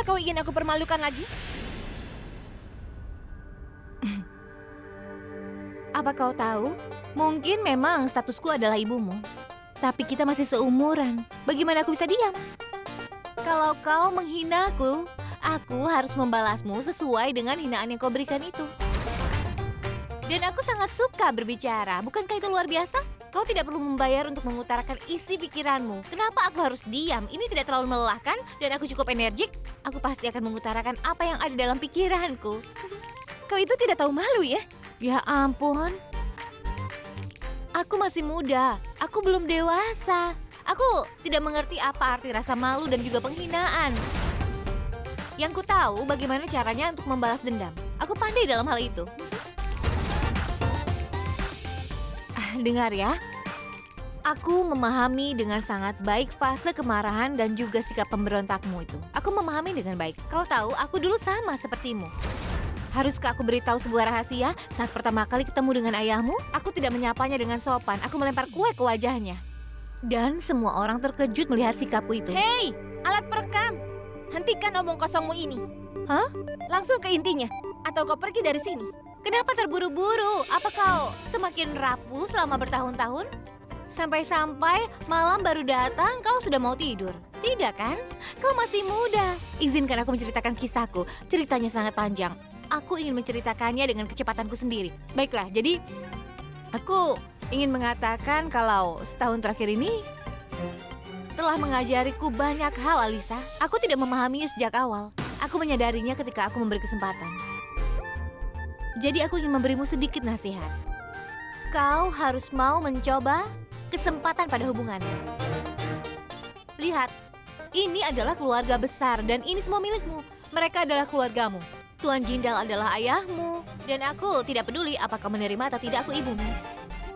Apakah kau ingin aku permalukan lagi? Apa kau tahu? Mungkin memang statusku adalah ibumu. Tapi kita masih seumuran. Bagaimana aku bisa diam? Kalau kau menghinaku, aku harus membalasmu sesuai dengan hinaan yang kau berikan itu. Dan aku sangat suka berbicara. Bukankah itu luar biasa? Kau tidak perlu membayar untuk mengutarakan isi pikiranmu. Kenapa aku harus diam? Ini tidak terlalu melelahkan dan aku cukup energik. Aku pasti akan mengutarakan apa yang ada dalam pikiranku. Kau itu tidak tahu malu ya? Ya ampun. Aku masih muda. Aku belum dewasa. Aku tidak mengerti apa arti rasa malu dan juga penghinaan. Yang ku tahu bagaimana caranya untuk membalas dendam. Aku pandai dalam hal itu. Dengar ya. Aku memahami dengan sangat baik fase kemarahan dan juga sikap pemberontakmu itu. Aku memahami dengan baik. Kau tahu, aku dulu sama sepertimu. Haruskah aku beritahu sebuah rahasia? Saat pertama kali ketemu dengan ayahmu, aku tidak menyapanya dengan sopan. Aku melempar kue ke wajahnya. Dan semua orang terkejut melihat sikapku itu. Hei, alat perekam. Hentikan omong kosongmu ini. Hah? Langsung ke intinya. Atau kau pergi dari sini. Kenapa terburu-buru? Apa kau semakin rapuh selama bertahun-tahun? Sampai-sampai malam baru datang, kau sudah mau tidur. Tidak kan? Kau masih muda. Izinkan aku menceritakan kisahku. Ceritanya sangat panjang. Aku ingin menceritakannya dengan kecepatanku sendiri. Baiklah, jadi aku ingin mengatakan kalau setahun terakhir ini telah mengajariku banyak hal, Alisa. Aku tidak memahaminya sejak awal. Aku menyadarinya ketika aku memberi kesempatan. Jadi aku ingin memberimu sedikit nasihat. Kau harus mau mencoba kesempatan pada hubungannya. Lihat, ini adalah keluarga besar dan ini semua milikmu. Mereka adalah keluargamu. Tuan Jindal adalah ayahmu. Dan aku tidak peduli apakah menerima atau tidak aku ibumu.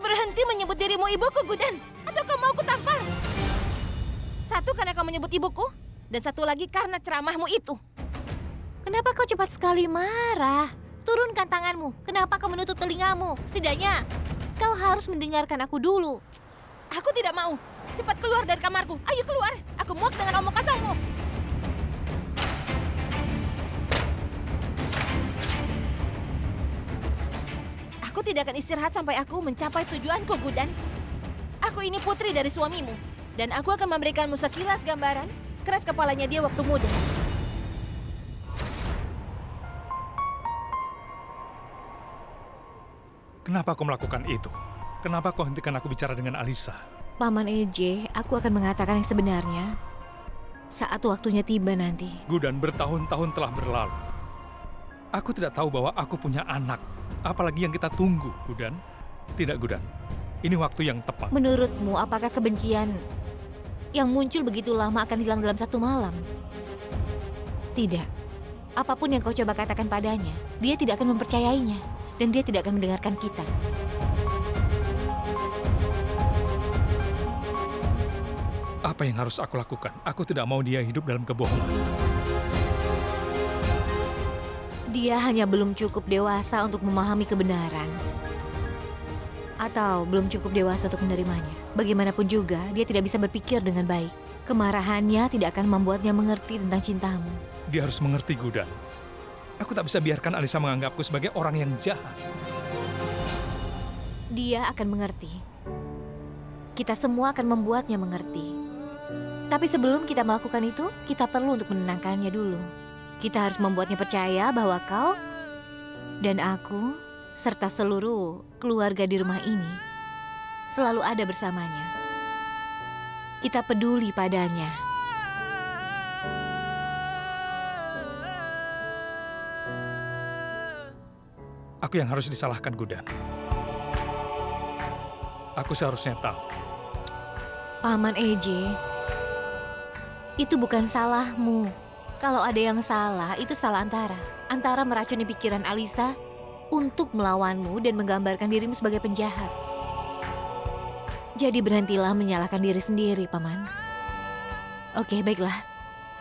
Berhenti menyebut dirimu ibuku, Gudan. Atau kau mau ku tampar? Satu karena kau menyebut ibuku. Dan satu lagi karena ceramahmu itu. Kenapa kau cepat sekali marah? Turunkan tanganmu. Kenapa kau menutup telingamu? Setidaknya kau harus mendengarkan aku dulu. Aku tidak mau. Cepat keluar dari kamarku. Ayo keluar. Aku muak dengan omong kosongmu. Aku tidak akan istirahat sampai aku mencapai tujuanku, Gudan. Aku ini putri dari suamimu. Dan aku akan memberikanmu sekilas gambaran keras kepalanya dia waktu muda. Kenapa kau melakukan itu? Kenapa kau hentikan aku bicara dengan Alisa? Paman EJ, aku akan mengatakan yang sebenarnya saat waktunya tiba nanti. Gudan, bertahun-tahun telah berlalu. Aku tidak tahu bahwa aku punya anak. Apalagi yang kita tunggu, Gudan. Tidak, Gudan. Ini waktu yang tepat. Menurutmu, apakah kebencian yang muncul begitu lama akan hilang dalam satu malam? Tidak. Apapun yang kau coba katakan padanya, dia tidak akan mempercayainya. Dan dia tidak akan mendengarkan kita. Apa yang harus aku lakukan? Aku tidak mau dia hidup dalam kebohongan. Dia hanya belum cukup dewasa untuk memahami kebenaran. Atau belum cukup dewasa untuk menerimanya. Bagaimanapun juga, dia tidak bisa berpikir dengan baik. Kemarahannya tidak akan membuatnya mengerti tentang cintamu. Dia harus mengerti, Gudan. Aku tak bisa biarkan Alisa menganggapku sebagai orang yang jahat. Dia akan mengerti. Kita semua akan membuatnya mengerti. Tapi sebelum kita melakukan itu, kita perlu untuk menenangkannya dulu. Kita harus membuatnya percaya bahwa kau dan aku, serta seluruh keluarga di rumah ini, selalu ada bersamanya. Kita peduli padanya. Aku yang harus disalahkan, Gudan. Aku seharusnya tahu. Paman EJ, itu bukan salahmu. Kalau ada yang salah, itu salah antara meracuni pikiran Alisa untuk melawanmu dan menggambarkan dirimu sebagai penjahat. Jadi berhentilah menyalahkan diri sendiri, Paman. Oke, baiklah.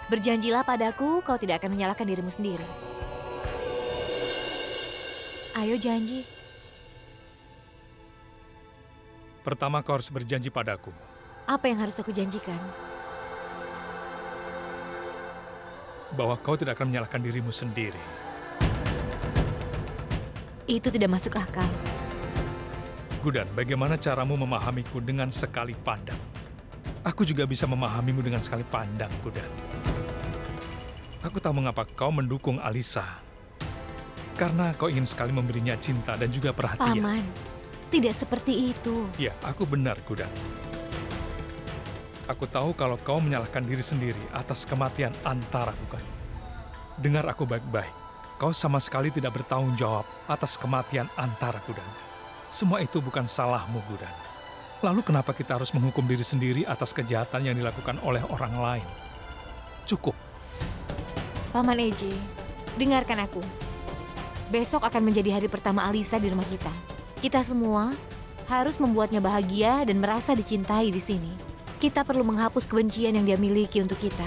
Berjanjilah padaku kau tidak akan menyalahkan dirimu sendiri. Ayo janji. Pertama kau harus berjanji padaku. Apa yang harus aku janjikan? bahwa kau tidak akan menyalahkan dirimu sendiri. Itu tidak masuk akal. Gudan, bagaimana caramu memahamiku dengan sekali pandang? Aku juga bisa memahamimu dengan sekali pandang, Gudan. Aku tahu mengapa kau mendukung Alisa. Karena kau ingin sekali memberinya cinta dan juga perhatian. Paman, tidak seperti itu. Ya, aku benar, Gudan. Aku tahu kalau kau menyalahkan diri sendiri atas kematian Antara, bukan? Dengar aku baik-baik. Kau sama sekali tidak bertanggung jawab atas kematian Antara, Gudan. Semua itu bukan salahmu, Gudan. Lalu kenapa kita harus menghukum diri sendiri atas kejahatan yang dilakukan oleh orang lain? Cukup. Paman Eje, dengarkan aku. Besok akan menjadi hari pertama Alisa di rumah kita. Kita semua harus membuatnya bahagia dan merasa dicintai di sini. Kita perlu menghapus kebencian yang dia miliki untuk kita.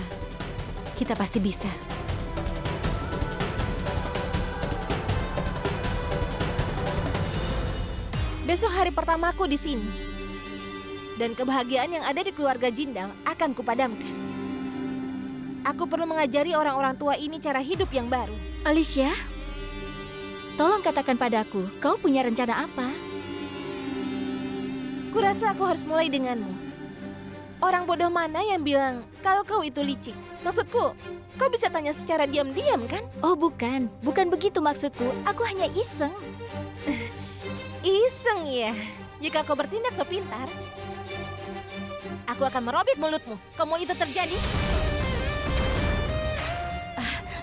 Kita pasti bisa. Besok hari pertamaku di sini. Dan kebahagiaan yang ada di keluarga Jindal akan kupadamkan. Aku perlu mengajari orang-orang tua ini cara hidup yang baru. Alicia, tolong katakan padaku, kau punya rencana apa? Kurasa aku harus mulai denganmu. Orang bodoh mana yang bilang kalau kau itu licik? Maksudku, kau bisa tanya secara diam-diam kan? Oh bukan begitu maksudku, aku hanya iseng. Iseng ya? Jika kau bertindak so pintar, aku akan merobek mulutmu. Kamu itu terjadi?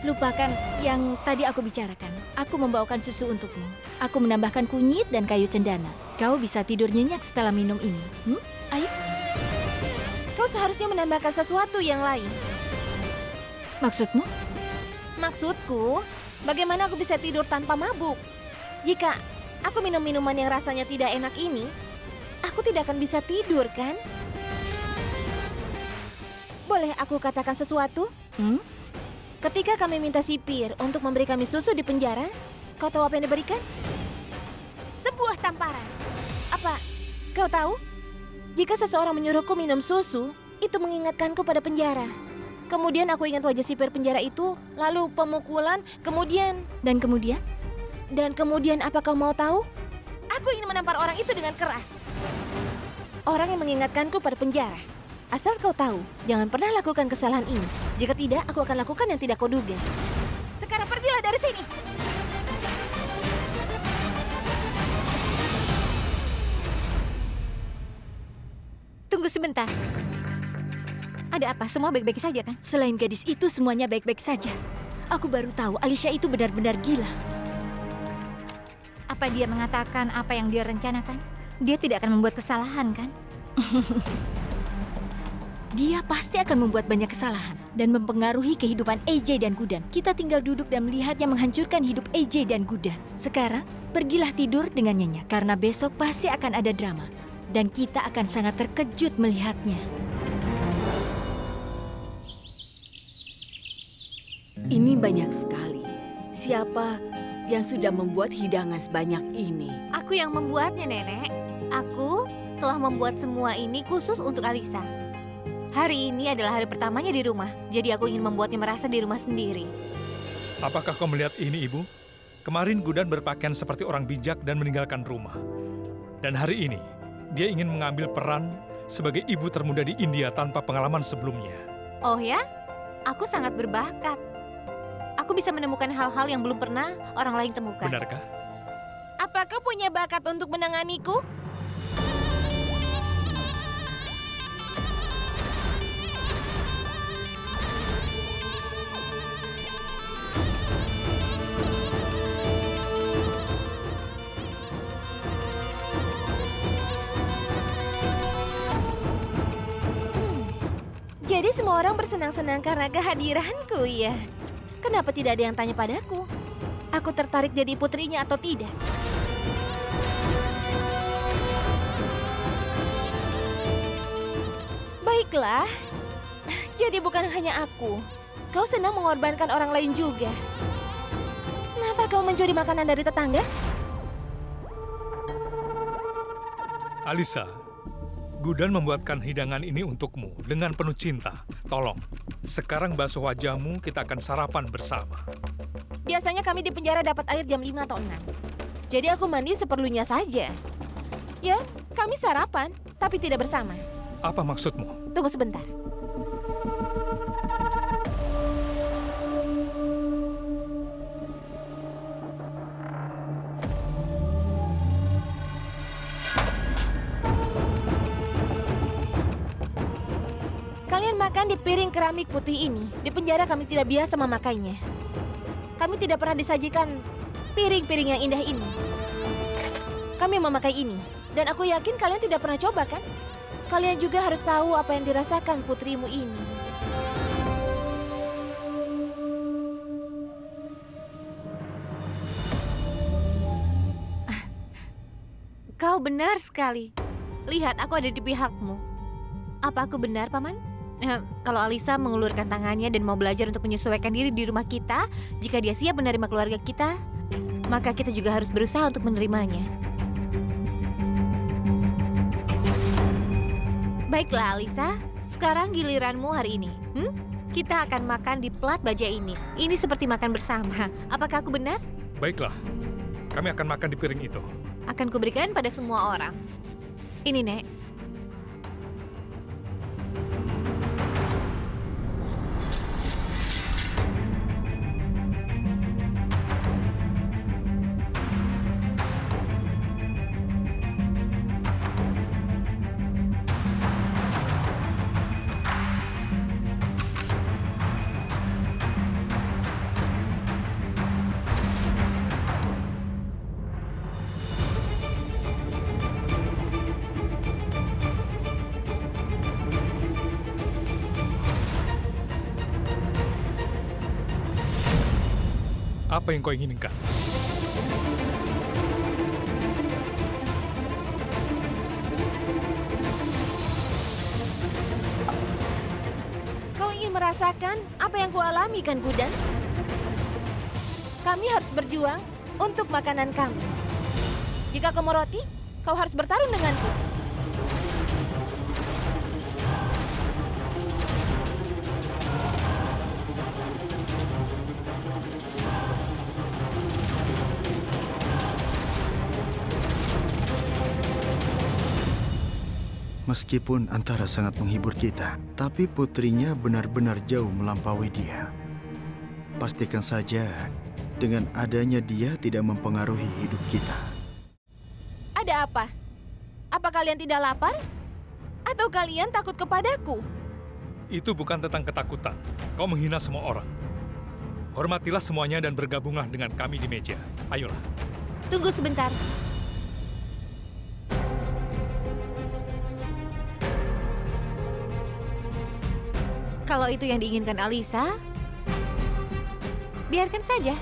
Lupakan yang tadi aku bicarakan. Aku membawakan susu untukmu. Aku menambahkan kunyit dan kayu cendana. Kau bisa tidur nyenyak setelah minum ini. Ayo. Kau seharusnya menambahkan sesuatu yang lain. Maksudmu? Maksudku, bagaimana aku bisa tidur tanpa mabuk? Jika aku minum minuman yang rasanya tidak enak ini, aku tidak akan bisa tidur, kan? Boleh aku katakan sesuatu? Ketika kami minta sipir untuk memberi kami susu di penjara, kau tahu apa yang diberikan? Sebuah tamparan. Apa kau tahu? Jika seseorang menyuruhku minum susu, itu mengingatkanku pada penjara. Kemudian aku ingat wajah sipir penjara itu, lalu pemukulan, kemudian... Dan kemudian apa kau mau tahu? Aku ingin menampar orang itu dengan keras. Orang yang mengingatkanku pada penjara. Asal kau tahu, jangan pernah lakukan kesalahan ini. Jika tidak, aku akan lakukan yang tidak kau duga. Sekarang pergilah dari sini. Tunggu sebentar. Ada apa? Semua baik-baik saja kan? Selain gadis itu, semuanya baik-baik saja. Aku baru tahu Alicia itu benar-benar gila. Apa dia mengatakan apa yang dia rencanakan? Dia tidak akan membuat kesalahan, kan? Dia pasti akan membuat banyak kesalahan dan mempengaruhi kehidupan AJ dan Gudan. Kita tinggal duduk dan melihatnya menghancurkan hidup AJ dan Gudan. Sekarang, pergilah tidur dengan nyenyak karena besok pasti akan ada drama. Dan kita akan sangat terkejut melihatnya. Ini banyak sekali. Siapa yang sudah membuat hidangan sebanyak ini? Aku yang membuatnya, Nenek. Aku telah membuat semua ini khusus untuk Alisa. Hari ini adalah hari pertamanya di rumah, jadi aku ingin membuatnya merasa di rumah sendiri. Apakah kau melihat ini, Ibu? Kemarin Gudan berpakaian seperti orang bijak dan meninggalkan rumah. Dan hari ini, dia ingin mengambil peran sebagai ibu termuda di India tanpa pengalaman sebelumnya. Oh ya? Aku sangat berbakat. Aku bisa menemukan hal-hal yang belum pernah orang lain temukan. Benarkah? Apakah punya bakat untuk menanganiku? Jadi semua orang bersenang-senang karena kehadiranku ya. Kenapa tidak ada yang tanya padaku? Aku tertarik jadi putrinya atau tidak? Baiklah. Jadi bukan hanya aku. Kau senang mengorbankan orang lain juga. Kenapa kau mencuri makanan dari tetangga? Alisa, Gudan membuatkan hidangan ini untukmu dengan penuh cinta. Tolong, sekarang basuh wajahmu, kita akan sarapan bersama. Biasanya kami di penjara dapat air jam 5 atau 6. Jadi aku mandi seperlunya saja. Ya, kami sarapan, tapi tidak bersama. Apa maksudmu? Tunggu sebentar. Kalian makan di piring keramik putih ini. Di penjara kami tidak biasa memakainya. Kami tidak pernah disajikan piring-piring yang indah ini. Kami memakai ini. Dan aku yakin kalian tidak pernah coba, kan? Kalian juga harus tahu apa yang dirasakan putrimu ini. Kau benar sekali. Lihat, aku ada di pihakmu. Apa aku benar, Paman? Kalau Alisa mengulurkan tangannya dan mau belajar untuk menyesuaikan diri di rumah kita, jika dia siap menerima keluarga kita, maka kita juga harus berusaha untuk menerimanya. Baiklah, Alisa. Sekarang giliranmu hari ini. Kita akan makan di plat baja ini. Ini seperti makan bersama. Apakah aku benar? Baiklah, kami akan makan di piring itu. Akan kuberikan pada semua orang. Ini, Nek. Apa yang kau inginkan? Kau ingin merasakan apa yang kualami, kan, Gudan? Kami harus berjuang untuk makanan kami. Jika kau mau roti, kau harus bertarung denganku. Meskipun Antara sangat menghibur kita, tapi putrinya benar-benar jauh melampaui dia. Pastikan saja dengan adanya dia tidak mempengaruhi hidup kita. Ada apa? Apa kalian tidak lapar? Atau kalian takut kepadaku? Itu bukan tentang ketakutan. Kau menghina semua orang. Hormatilah semuanya dan bergabunglah dengan kami di meja. Ayolah. Tunggu sebentar. Kalau itu yang diinginkan Alisa, biarkan saja.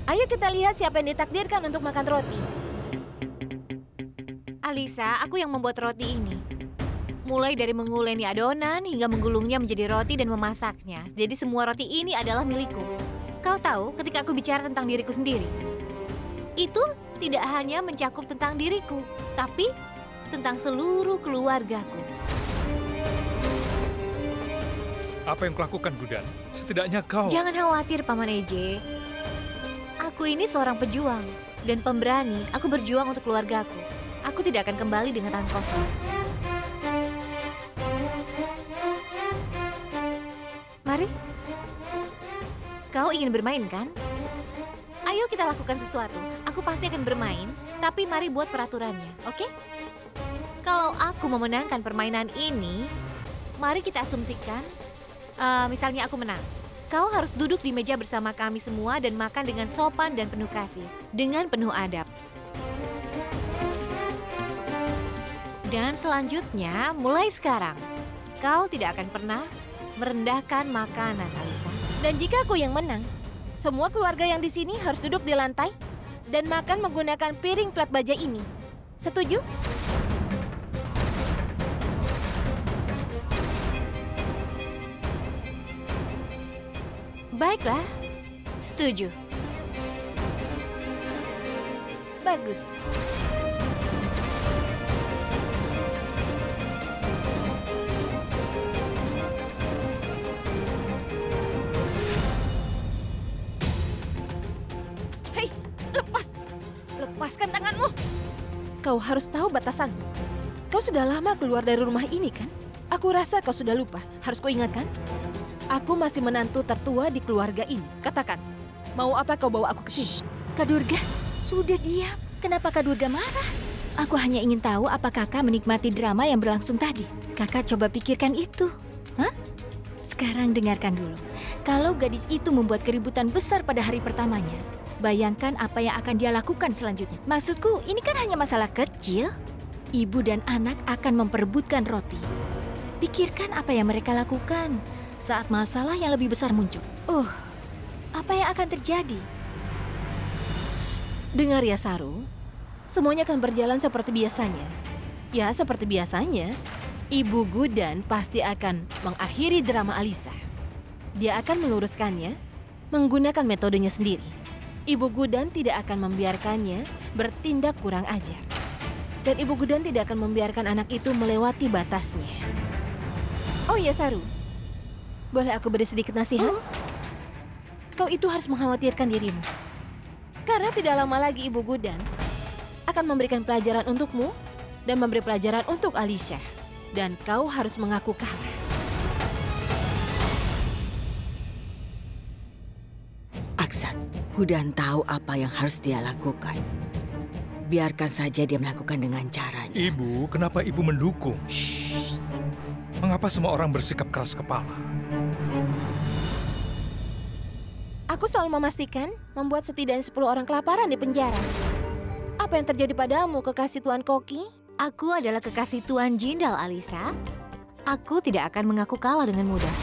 Ayo kita lihat siapa yang ditakdirkan untuk makan roti. Alisa, aku yang membuat roti ini. Mulai dari menguleni adonan hingga menggulungnya menjadi roti dan memasaknya. Jadi semua roti ini adalah milikku. Kau tahu ketika aku bicara tentang diriku sendiri, itu tidak hanya mencakup tentang diriku, tapi tentang seluruh keluargaku. Apa yang kulakukan, Gudan? Setidaknya kau... Jangan khawatir, Paman Eje. Aku ini seorang pejuang dan pemberani. Aku berjuang untuk keluargaku. Aku tidak akan kembali dengan tangan kosong. Mari. Kau ingin bermain, kan? Ayo kita lakukan sesuatu. Aku pasti akan bermain, tapi mari buat peraturannya, oke? Kalau aku memenangkan permainan ini, mari kita asumsikan, misalnya aku menang. Kau harus duduk di meja bersama kami semua dan makan dengan sopan dan penuh kasih, dengan penuh adab. Dan selanjutnya, mulai sekarang, kau tidak akan pernah merendahkan makanan, Alisa. Dan jika aku yang menang, semua keluarga yang di sini harus duduk di lantai dan makan menggunakan piring plat baja ini. Setuju? Baiklah, setuju. Bagus. Hei, lepaskan tanganmu. Kau harus tahu batasanmu. Kau sudah lama keluar dari rumah ini, kan? Aku rasa kau sudah lupa. Harus kuingatkan? Aku masih menantu tertua di keluarga ini. Katakan, mau apa kau bawa aku ke sini? Kak Durga, sudah diam. Kenapa Kak Durga marah? Aku hanya ingin tahu apa kakak menikmati drama yang berlangsung tadi. Kakak coba pikirkan itu. Hah? Sekarang dengarkan dulu. Kalau gadis itu membuat keributan besar pada hari pertamanya, bayangkan apa yang akan dia lakukan selanjutnya. Maksudku, ini kan hanya masalah kecil. Ibu dan anak akan memperebutkan roti. Pikirkan apa yang mereka lakukan saat masalah yang lebih besar muncul. Apa yang akan terjadi? Dengar ya, Saru. Semuanya akan berjalan seperti biasanya. Ya, seperti biasanya. Ibu Gudan pasti akan mengakhiri drama Alisa. Dia akan meluruskannya menggunakan metodenya sendiri. Ibu Gudan tidak akan membiarkannya bertindak kurang ajar. Dan Ibu Gudan tidak akan membiarkan anak itu melewati batasnya. Oh ya, Saru. Boleh aku beri sedikit nasihat? Kau itu harus mengkhawatirkan dirimu. Karena tidak lama lagi Ibu Gudan akan memberikan pelajaran untukmu dan memberi pelajaran untuk Alicia. Dan kau harus mengaku kalah. Aksat, Gudan tahu apa yang harus dia lakukan. Biarkan saja dia melakukan dengan caranya. Ibu, kenapa ibu mendukung? Mengapa semua orang bersikap keras kepala? Aku selalu memastikan membuat setidaknya 10 orang kelaparan di penjara. Apa yang terjadi padamu, kekasih Tuan Koki? Aku adalah kekasih Tuan Jindal, Alisa. Aku tidak akan mengaku kalah dengan mudah.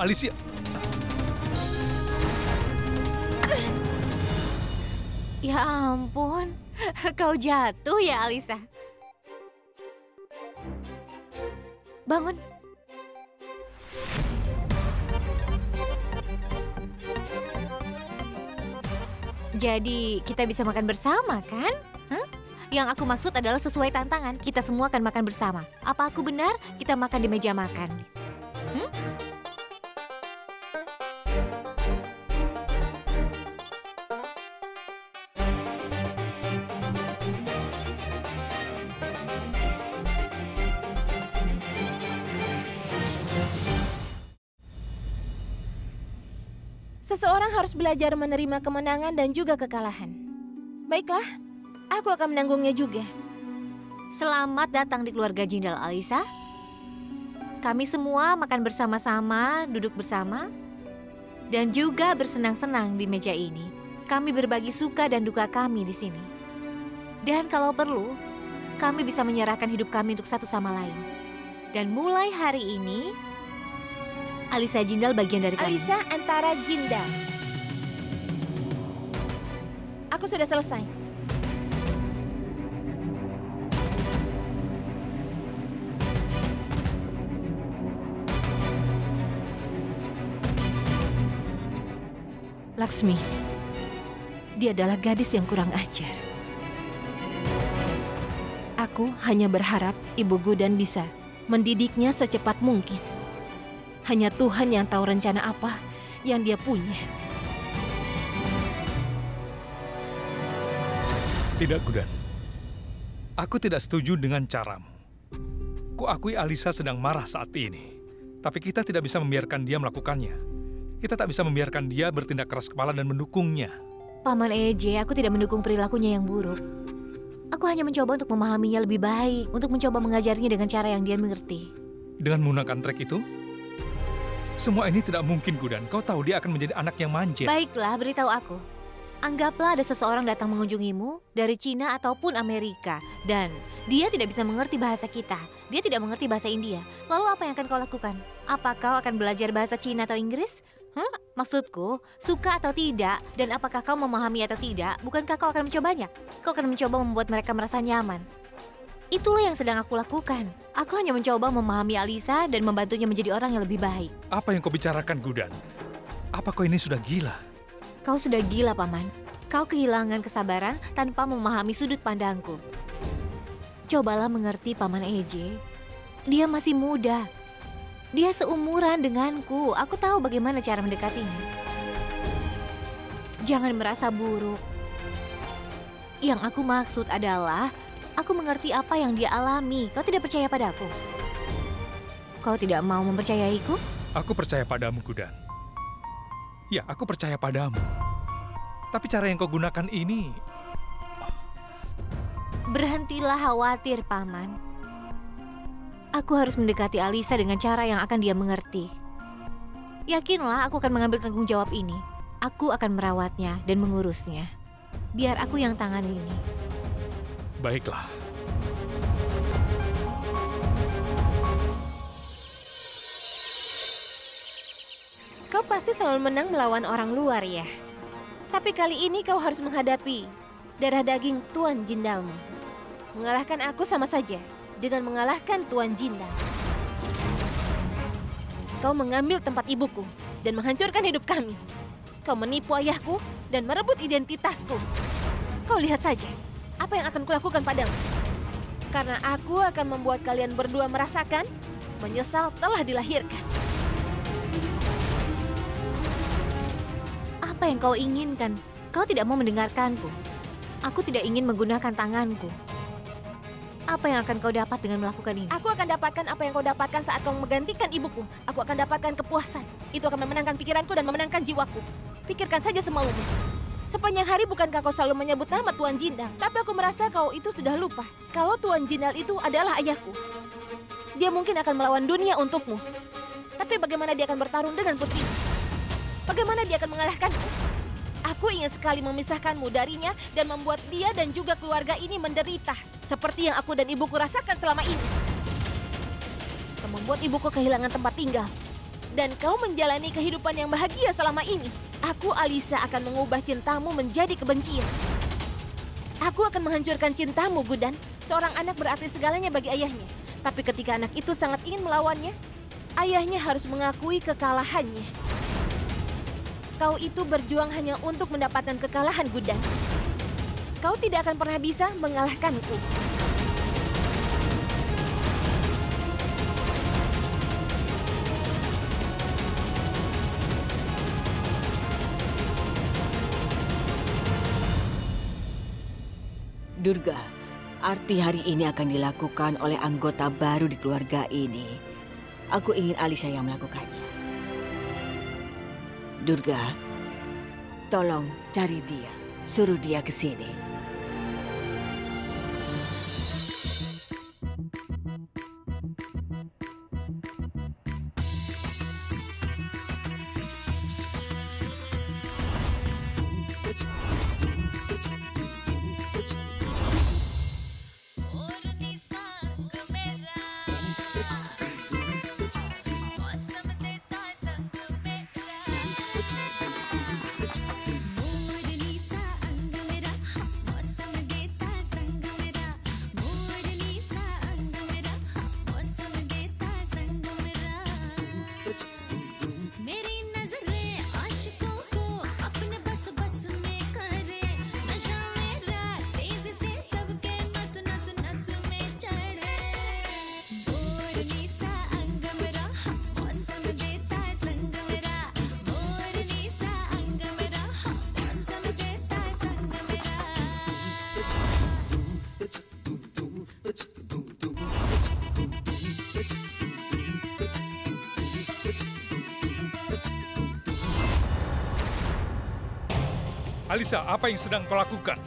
Alicia. Ya ampun, kau jatuh ya, Alisa. Bangun. Jadi kita bisa makan bersama, kan? Hah? Yang aku maksud adalah sesuai tantangan. Kita semua akan makan bersama. Apa aku benar? Kita makan di meja makan. Seseorang harus belajar menerima kemenangan dan juga kekalahan. Baiklah, aku akan menanggungnya juga. Selamat datang di keluarga Jindal, Alisa. Kami semua makan bersama-sama, duduk bersama, dan juga bersenang-senang di meja ini. Kami berbagi suka dan duka kami di sini. Dan kalau perlu, kami bisa menyerahkan hidup kami untuk satu sama lain. Dan mulai hari ini, Alisa Jindal bagian dari kami. Alisa Antara Jindal. Aku sudah selesai. Laksmi, dia adalah gadis yang kurang ajar. Aku hanya berharap Ibu Gudan bisa mendidiknya secepat mungkin. Hanya Tuhan yang tahu rencana apa yang dia punya. Tidak, Gudan. Aku tidak setuju dengan caramu. Kuakui Alisa sedang marah saat ini. Tapi kita tidak bisa membiarkan dia melakukannya. Kita tak bisa membiarkan dia bertindak keras kepala dan mendukungnya. Paman EJ, aku tidak mendukung perilakunya yang buruk. Aku hanya mencoba untuk memahaminya lebih baik, untuk mencoba mengajarnya dengan cara yang dia mengerti. Dengan menggunakan trik itu, semua ini tidak mungkin, Gudan. Kau tahu dia akan menjadi anak yang manja. Baiklah, beritahu aku. Anggaplah ada seseorang datang mengunjungimu dari Cina ataupun Amerika. Dan dia tidak bisa mengerti bahasa kita. Dia tidak mengerti bahasa India. Lalu apa yang akan kau lakukan? Apa kau akan belajar bahasa Cina atau Inggris? Maksudku, suka atau tidak, dan apakah kau memahami atau tidak, bukankah kau akan mencobanya? Kau akan mencoba membuat mereka merasa nyaman. Itulah yang sedang aku lakukan. Aku hanya mencoba memahami Alisa dan membantunya menjadi orang yang lebih baik. Apa yang kau bicarakan, Gudan? Apa kau ini sudah gila? Kau sudah gila, Paman. Kau kehilangan kesabaran tanpa memahami sudut pandangku. Cobalah mengerti Paman EJ. Dia masih muda. Dia seumuran denganku. Aku tahu bagaimana cara mendekatinya. Jangan merasa buruk. Yang aku maksud adalah, aku mengerti apa yang dia alami. Kau tidak percaya padaku? Kau tidak mau mempercayaiku? Aku percaya padamu, Gudan. Ya, aku percaya padamu. Tapi cara yang kau gunakan ini... Berhentilah khawatir, Paman. Aku harus mendekati Alisa dengan cara yang akan dia mengerti. Yakinlah, aku akan mengambil tanggung jawab ini. Aku akan merawatnya dan mengurusnya. Biar aku yang tangani ini. Baiklah. Kau pasti selalu menang melawan orang luar ya. Tapi kali ini kau harus menghadapi darah daging Tuan Jindalmu. Mengalahkan aku sama saja dengan mengalahkan Tuan Jindal. Kau mengambil tempat ibuku dan menghancurkan hidup kami. Kau menipu ayahku dan merebut identitasku. Kau lihat saja apa yang akan kulakukan padamu. Karena aku akan membuat kalian berdua merasakan menyesal telah dilahirkan. Apa yang kau inginkan? Kau tidak mau mendengarkanku. Aku tidak ingin menggunakan tanganku. Apa yang akan kau dapat dengan melakukan ini? Aku akan dapatkan apa yang kau dapatkan saat kau menggantikan ibuku. Aku akan dapatkan kepuasan. Itu akan memenangkan pikiranku dan memenangkan jiwaku. Pikirkan saja semaumu. Sepanjang hari bukankah kau selalu menyebut nama Tuan Jindal? Tapi aku merasa kau itu sudah lupa. Kalau Tuan Jindal itu adalah ayahku. Dia mungkin akan melawan dunia untukmu. Tapi bagaimana dia akan bertarung dengan putri? Bagaimana dia akan mengalahkanku? Aku ingin sekali memisahkanmu darinya dan membuat dia dan juga keluarga ini menderita. Seperti yang aku dan ibuku rasakan selama ini. Kau membuat ibuku kehilangan tempat tinggal. Dan kau menjalani kehidupan yang bahagia selama ini. Aku, Alisa, akan mengubah cintamu menjadi kebencian. Aku akan menghancurkan cintamu, Gudan. Seorang anak berarti segalanya bagi ayahnya. Tapi ketika anak itu sangat ingin melawannya, ayahnya harus mengakui kekalahannya. Kau itu berjuang hanya untuk mendapatkan kekalahan, Gudan. Kau tidak akan pernah bisa mengalahkanku. Durga, arti hari ini akan dilakukan oleh anggota baru di keluarga ini. Aku ingin Alisa yang melakukannya. Durga, tolong cari dia. Suruh dia ke sini. Alisa, apa yang sedang kau lakukan?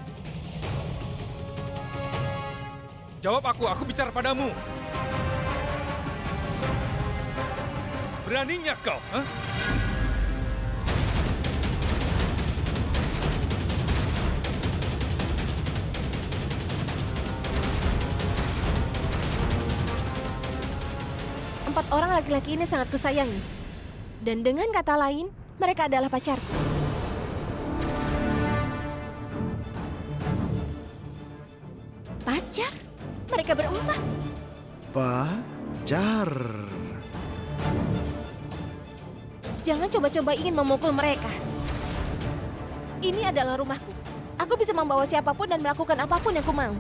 Jawab aku bicara padamu. Beraninya kau, ha? Empat orang laki-laki ini sangat kusayangi. Dan dengan kata lain, mereka adalah pacarku. Pacar? Mereka berempat. Pacar. Jangan coba-coba ingin memukul mereka. Ini adalah rumahku. Aku bisa membawa siapapun dan melakukan apapun yang ku mau.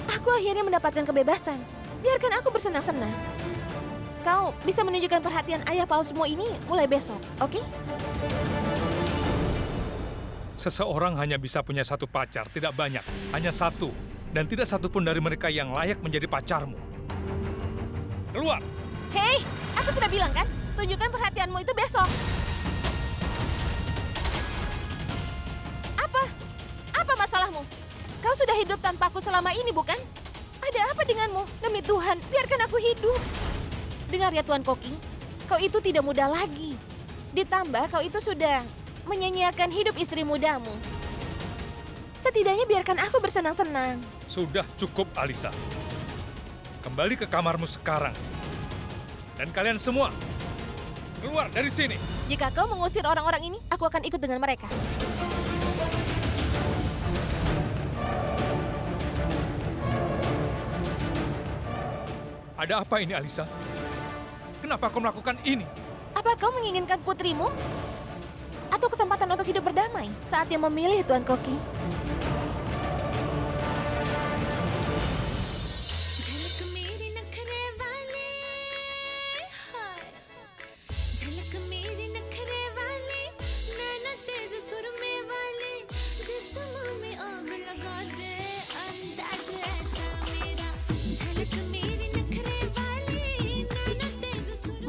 Aku akhirnya mendapatkan kebebasan. Biarkan aku bersenang-senang. Kau bisa menunjukkan perhatian ayah palsumu ini mulai besok, oke? Seseorang hanya bisa punya satu pacar, tidak banyak. Hanya satu. Dan tidak satu pun dari mereka yang layak menjadi pacarmu. Keluar! Hei, aku sudah bilang kan, tunjukkan perhatianmu itu besok. Apa masalahmu? Kau sudah hidup tanpa aku selama ini, bukan? Ada apa denganmu? Demi Tuhan, biarkan aku hidup. Dengar ya Tuan Koking, kau itu tidak muda lagi. Ditambah kau itu sudah menyanyiakan hidup istri mudamu. Setidaknya biarkan aku bersenang-senang. Sudah cukup, Alisa. Kembali ke kamarmu sekarang. Dan kalian semua, keluar dari sini. Jika kau mengusir orang-orang ini, aku akan ikut dengan mereka. Ada apa ini, Alisa? Kenapa kau melakukan ini? Apa kau menginginkan putrimu? Atau kesempatan untuk hidup berdamai saat dia memilih Tuan Koki?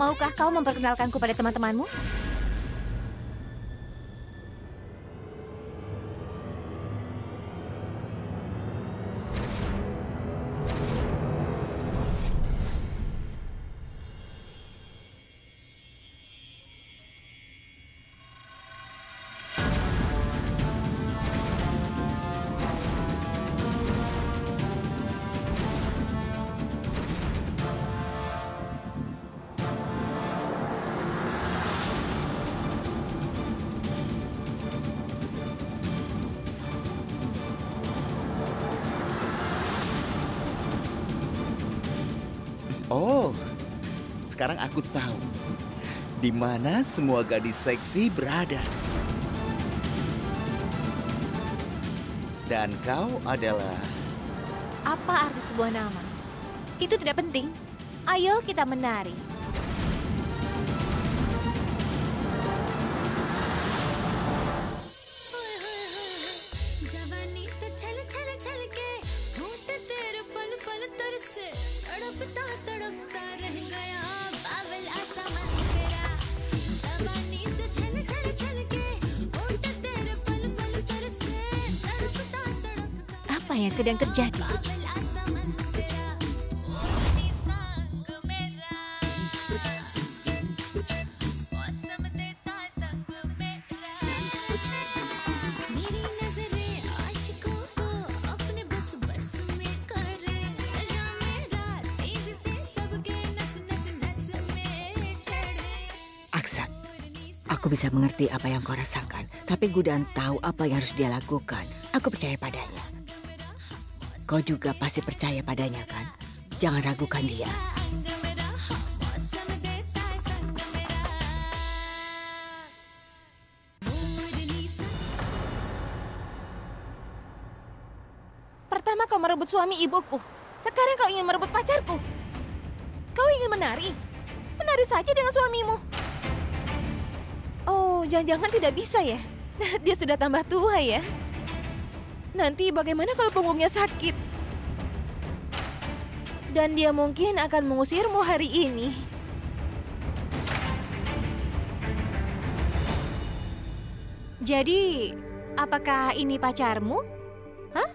Maukah kau memperkenalkanku pada teman-temanmu? Oh, sekarang aku tahu di mana semua gadis seksi berada. Dan kau adalah... Apa arti sebuah nama? Itu tidak penting. Ayo kita menari. Apa yang sedang terjadi? Aksat, aku bisa mengerti apa yang kau rasakan. Tapi Gudan tahu apa yang harus dia lakukan. Aku percaya padanya. Kau juga pasti percaya padanya, kan? Jangan ragukan dia. Pertama kau merebut suami ibuku. Sekarang kau ingin merebut pacarku. Kau ingin menari? Menari saja dengan suamimu. Oh, jangan-jangan tidak bisa ya? Dia sudah tambah tua ya? Nanti bagaimana kalau punggungnya sakit? Dan dia mungkin akan mengusirmu hari ini. Jadi, apakah ini pacarmu? Hah?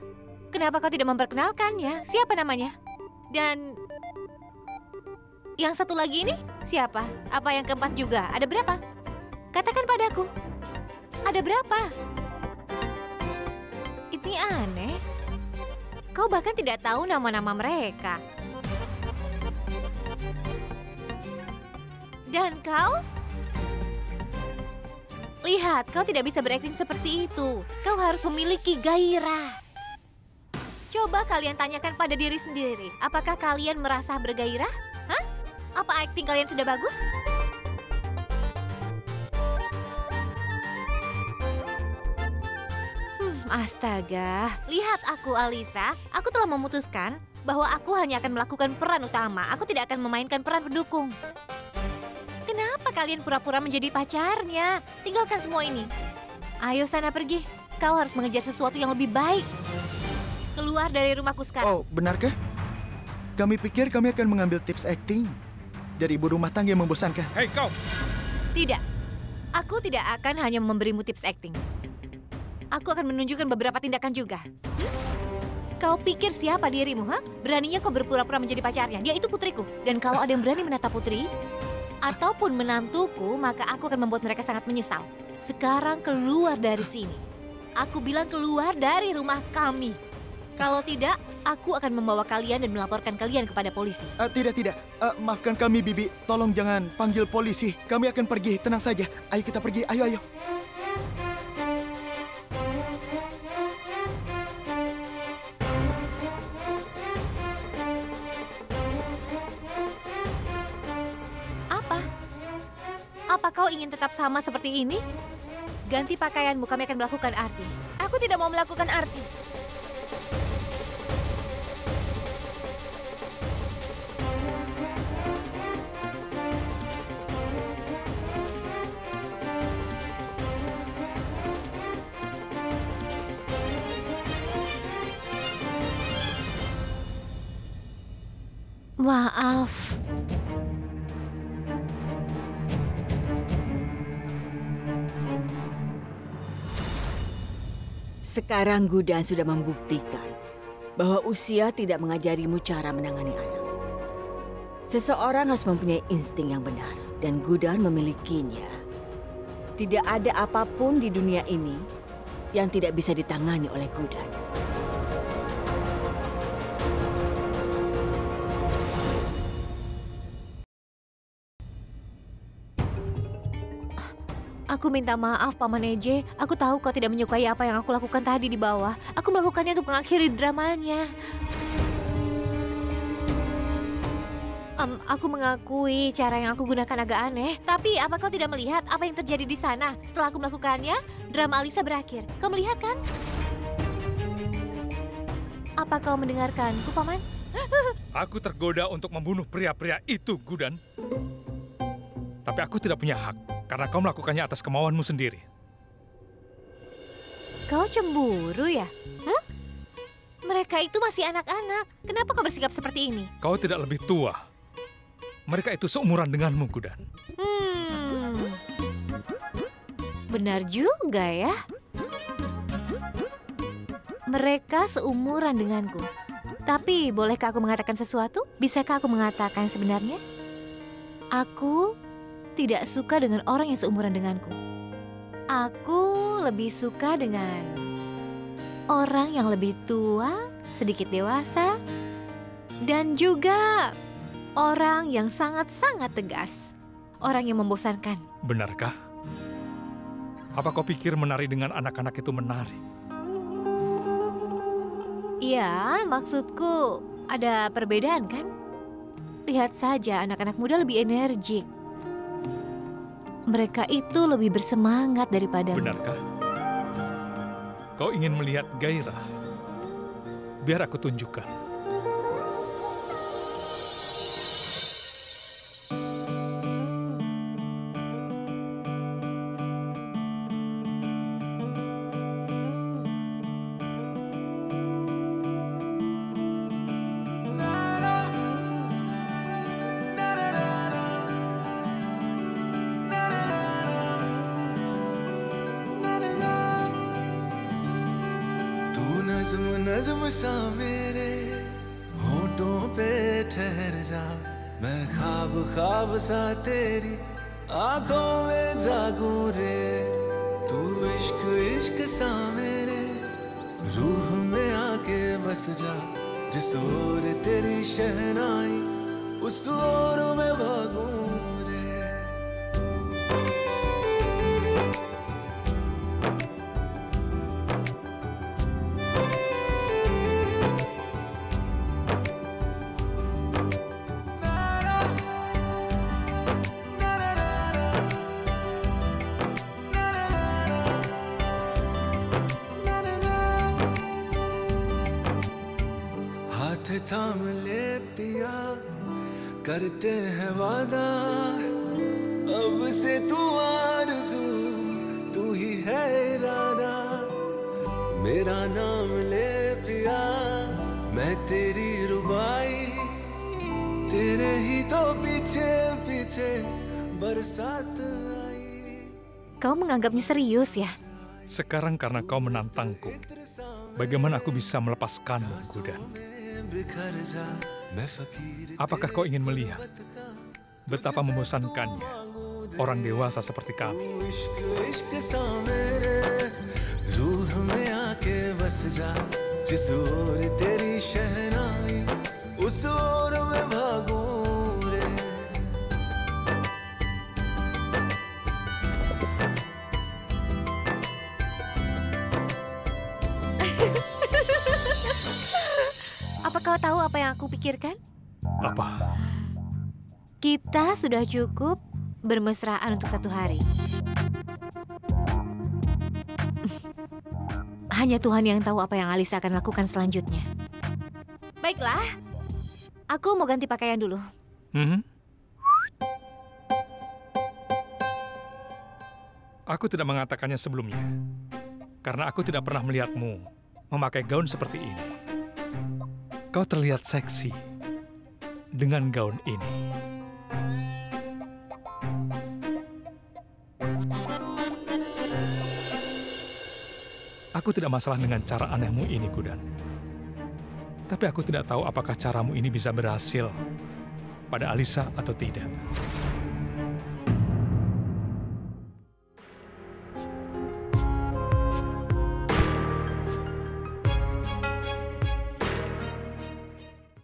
Kenapa kau tidak memperkenalkannya? Siapa namanya? Dan yang satu lagi ini siapa? Apa yang keempat juga? Ada berapa? Katakan padaku. Ada berapa? Ini aneh. Kau bahkan tidak tahu nama-nama mereka. Dan kau? Lihat, kau tidak bisa berakting seperti itu. Kau harus memiliki gairah. Coba kalian tanyakan pada diri sendiri. Apakah kalian merasa bergairah? Hah? Apa akting kalian sudah bagus? Astaga. Lihat aku, Alisa. Aku telah memutuskan bahwa aku hanya akan melakukan peran utama. Aku tidak akan memainkan peran pendukung. Kenapa kalian pura-pura menjadi pacarnya? Tinggalkan semua ini. Ayo sana pergi. Kau harus mengejar sesuatu yang lebih baik. Keluar dari rumahku sekarang. Oh, benarkah? Kami pikir kami akan mengambil tips acting dari ibu rumah tangga yang membosankan. Hei kau! Tidak. Aku tidak akan hanya memberimu tips acting. Aku akan menunjukkan beberapa tindakan juga. Kau pikir siapa dirimu, ha? Beraninya kau berpura-pura menjadi pacarnya. Dia itu putriku. Dan kalau ada yang berani menatap putri ataupun menantuku, maka aku akan membuat mereka sangat menyesal. Sekarang keluar dari sini. Aku bilang keluar dari rumah kami. Kalau tidak, aku akan membawa kalian dan melaporkan kalian kepada polisi. Tidak. Maafkan kami, Bibi. Tolong jangan panggil polisi. Kami akan pergi. Tenang saja. Ayo kita pergi. Ayo. Apa kau ingin tetap sama seperti ini? Ganti pakaianmu, kami akan melakukan arti. Aku tidak mau melakukan arti. Maaf. Sekarang Gudan sudah membuktikan bahwa usia tidak mengajarimu cara menangani anak. Seseorang harus mempunyai insting yang benar, dan Gudan memilikinya. Tidak ada apapun di dunia ini yang tidak bisa ditangani oleh Gudan. Aku minta maaf, Paman Eje. Aku tahu kau tidak menyukai apa yang aku lakukan tadi di bawah. Aku melakukannya untuk mengakhiri dramanya. Aku mengakui cara yang aku gunakan agak aneh. Tapi apa kau tidak melihat apa yang terjadi di sana? Setelah aku melakukannya, drama Alisa berakhir. Kau melihat kan? Apa kau mendengarkanku, Paman? Aku tergoda untuk membunuh pria-pria itu, Gudan. Tapi aku tidak punya hak. Karena kau melakukannya atas kemauanmu sendiri. Kau cemburu ya? Mereka itu masih anak-anak. Kenapa kau bersikap seperti ini? Kau tidak lebih tua. Mereka itu seumuran denganmu, Gudan. Benar juga ya. Mereka seumuran denganku. Tapi bolehkah aku mengatakan sesuatu? Bisakah aku mengatakan sebenarnya? Aku tidak suka dengan orang yang seumuran denganku. Aku lebih suka dengan orang yang lebih tua, sedikit dewasa, dan juga orang yang sangat-sangat tegas. Orang yang membosankan. Benarkah? Apa kau pikir menari dengan anak-anak itu menari? Iya, maksudku ada perbedaan kan? Lihat saja anak-anak muda lebih energik. Mereka itu lebih bersemangat daripada. Benarkah? Kau ingin melihat gairah? Biar aku tunjukkan. नज्म नज्म सा मेरे होठों पे ठहर जा, मैं ख्वाब ख्वाब सा तेरी आंखों में जागूं रे। तू इश्क इश्क सा मेरे रूह में आके बस जा, जिस ओर तेरी शहनाई उस ओर में भागूं रे। हाथ थाम ले पिया, करते हैं वादा, अब से तू आरज़ू, तू ही है इरादा। मेरा नाम ले पिया, मैं तेरी रुबाई, तेरे ही तो पीछे पीछे बरसात आई। Kau menganggapnya serius ya? Sekarang karena kau menantangku, bagaimana aku bisa melepaskanmu, Gudan? Apakah kau ingin melihat betapa membosankannya orang dewasa seperti kami? Apa kau tahu apa yang aku pikirkan? Apa? Kita sudah cukup bermesraan untuk 1 hari. Hanya Tuhan yang tahu apa yang Alisa akan lakukan selanjutnya. Baiklah, aku mau ganti pakaian dulu. Aku tidak mengatakannya sebelumnya, karena aku tidak pernah melihatmu memakai gaun seperti ini. Kau terlihat seksi dengan gaun ini. Aku tidak masalah dengan cara anehmu ini, Gudan. Tapi aku tidak tahu apakah caramu ini bisa berhasil pada Alisa atau tidak.